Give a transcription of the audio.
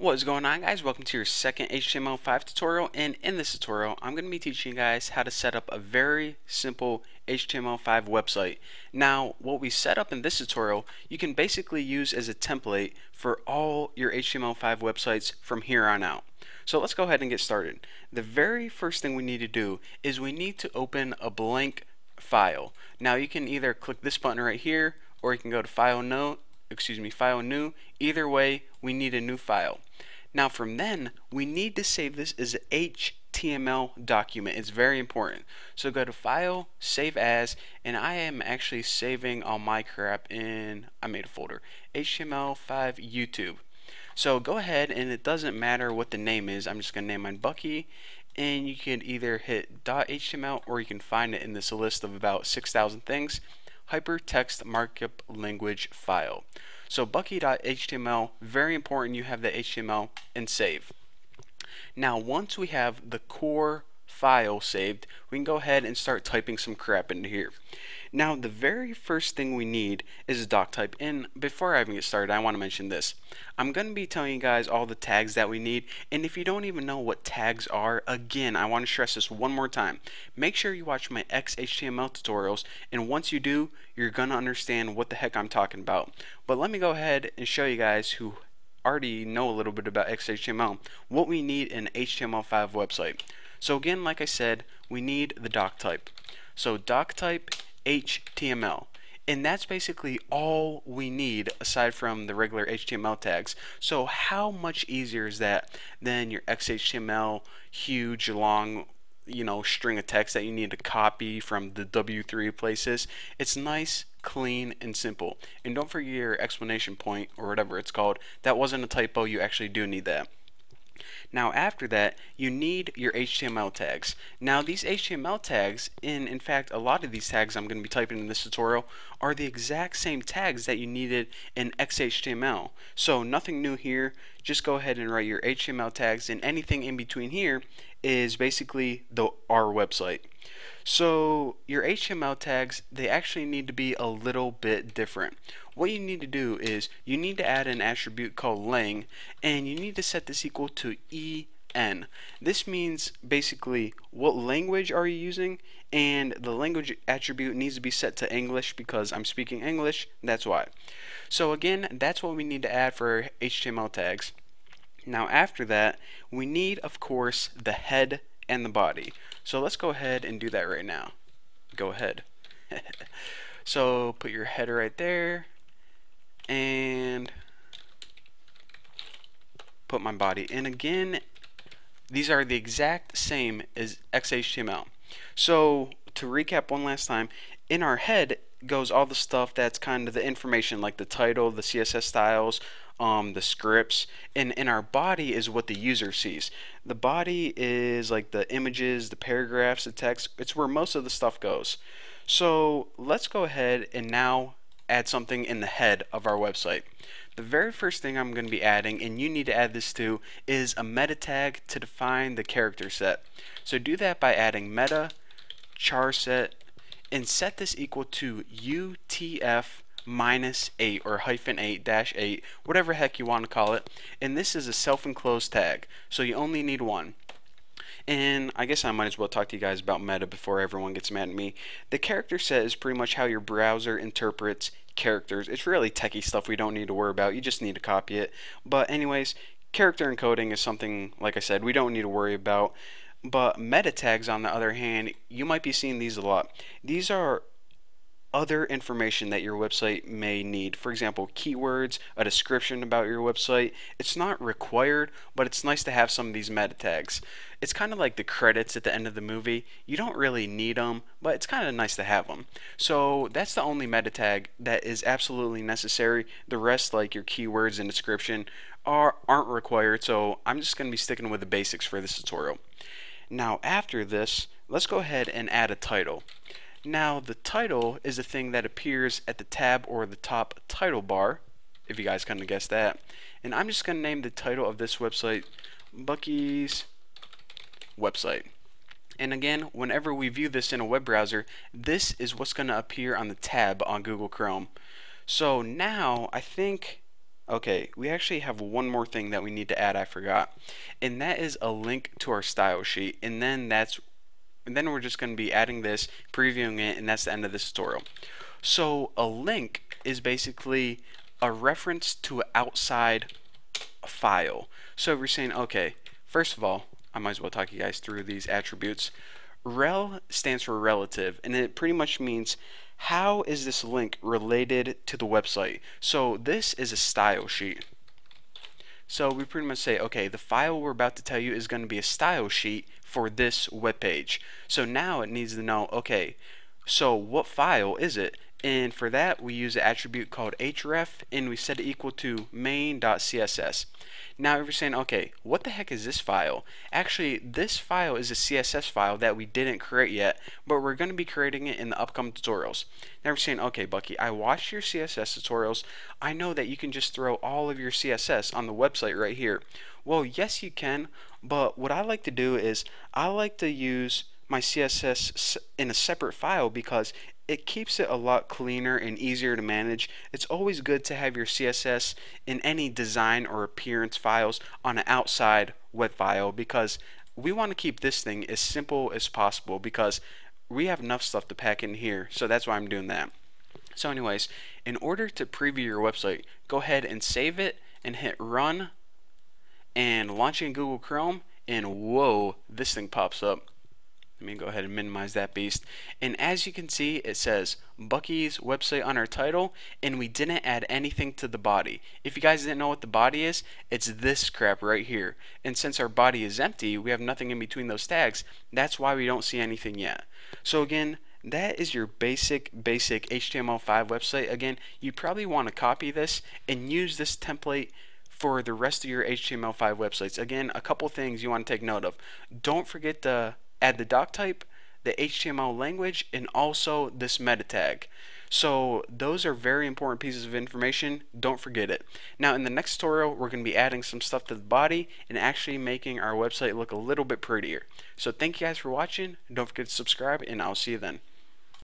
What is going on, guys? Welcome to your second HTML5 tutorial, and in this tutorial I'm going to be teaching you guys how to set up a very simple HTML5 website. Now, what we set up in this tutorial you can basically use as a template for all your HTML5 websites from here on out. So let's go ahead and get started. The very first thing we need to do is we need to open a blank file. Now you can either click this button right here, or you can go to File New. Either way, we need a new file. Now from then, we need to save this as an HTML document. It's very important. So go to File, Save As, and I am actually saving all my crap in, I made a folder, HTML5 YouTube. So go ahead, and it doesn't matter what the name is. I'm just going to name mine Bucky, and you can either hit .html or you can find it in this list of about 6,000 things. Hypertext Markup Language File. So Bucky.html, very important you have the HTML, and save. Now once we have the core file saved, we can go ahead and start typing some crap into here. Now the very first thing we need is a doc type, and before I even get started I want to mention this. I'm going to be telling you guys all the tags that we need, and if you don't even know what tags are, again I want to stress this one more time. Make sure you watch my XHTML tutorials, and once you do, you're going to understand what the heck I'm talking about. But let me go ahead and show you guys who already know a little bit about XHTML what we need in an HTML5 website. So again, like I said, we need the doc type. So doc type HTML, and that's basically all we need aside from the regular HTML tags. So how much easier is that than your XHTML huge long string of text that you need to copy from the W3 places? It's nice, clean, and simple. And don't forget your exclamation point or whatever it's called. That wasn't a typo, you actually do need that. Now after that, you need your HTML tags. Now these HTML tags, in fact a lot of these tags I'm going to be typing in this tutorial, are the exact same tags that you needed in XHTML. So nothing new here, just go ahead and write your HTML tags, and anything in between here is basically our website. So your HTML tags, they actually need to be a little bit different. What you need to do is you need to add an attribute called lang, and you need to set this equal to en. This means basically what language are you using, and the language attribute needs to be set to English because I'm speaking English, that's why. So again, that's what we need to add for HTML tags. Now after that, we need, of course, the head and the body. So let's go ahead and do that right now. Go ahead. So put your header right there, and put my body. And again, these are the exact same as XHTML. So to recap one last time, in our head goes all the stuff that's kind of the information, like the title, the CSS styles, the scripts, and in our body is what the user sees. The body is like the images, the paragraphs, the text. It's where most of the stuff goes. So let's go ahead and now add something in the head of our website. The very first thing I'm going to be adding, and you need to add this to, is a meta tag to define the character set. So do that by adding meta char set, and set this equal to UTF -8 or -8, whatever heck you want to call it. And this is a self-enclosed tag, so you only need one. And I guess I might as well talk to you guys about meta before everyone gets mad at me. The character set is pretty much how your browser interprets characters. It's really techie stuff we don't need to worry about. You just need to copy it. But anyways, character encoding is something, like I said, we don't need to worry about. But meta tags, on the other hand, you might be seeing these a lot. These are other information that your website may need. For example, keywords, a description about your website. It's not required, but it's nice to have some of these meta tags. It's kind of like the credits at the end of the movie. You don't really need them, but it's kind of nice to have them. So that's the only meta tag that is absolutely necessary. The rest, like your keywords and description, aren't required, so I'm just going to be sticking with the basics for this tutorial. Now after this, let's go ahead and add a title. Now the title is a thing that appears at the tab or the top title bar, if you guys kind of guessed that. And I'm just going to name the title of this website Bucky's Website. And again, whenever we view this in a web browser, this is what's going to appear on the tab on Google Chrome. So now I think Okay, we actually have one more thing that we need to add, I forgot. And that is a link to our style sheet. And then we're just going to be adding this, previewing it, and that's the end of this tutorial. So a link is basically a reference to an outside file. So if you're saying, okay, first of all, I might as well talk you guys through these attributes. Rel stands for relative, and it pretty much means how is this link related to the website. So this is a style sheet. So we pretty much say, okay, the file we're about to tell you is going to be a style sheet for this web page. So now it needs to know, okay, so what file is it? And for that, we use an attribute called href, and we set it equal to main.css. Now, if you're saying, okay, what the heck is this file? Actually, this file is a CSS file that we didn't create yet, but we're going to be creating it in the upcoming tutorials. Now, you're saying, okay, Bucky, I watched your CSS tutorials. I know that you can just throw all of your CSS on the website right here. Well, yes, you can, but what I like to do is I like to use my CSS in a separate file because it keeps it a lot cleaner and easier to manage. It's always good to have your CSS in any design or appearance files on an outside web file because we want to keep this thing as simple as possible because we have enough stuff to pack in here. So that's why I'm doing that. So anyways, in order to preview your website, go ahead and save it and hit run and launch it in Google Chrome, and whoa, this thing pops up. Let me go ahead and minimize that beast. And as you can see, it says Bucky's website on our title, and we didn't add anything to the body. If you guys didn't know what the body is, it's this crap right here. And since our body is empty, we have nothing in between those tags. That's why we don't see anything yet. So again, that is your basic HTML5 website. Again, you probably want to copy this and use this template for the rest of your HTML5 websites. Again, a couple things you want to take note of. Don't forget to add the doc type, the HTML language, and also this meta tag. So those are very important pieces of information. Don't forget it. Now in the next tutorial, we're going to be adding some stuff to the body and actually making our website look a little bit prettier. So thank you guys for watching. Don't forget to subscribe, and I'll see you then.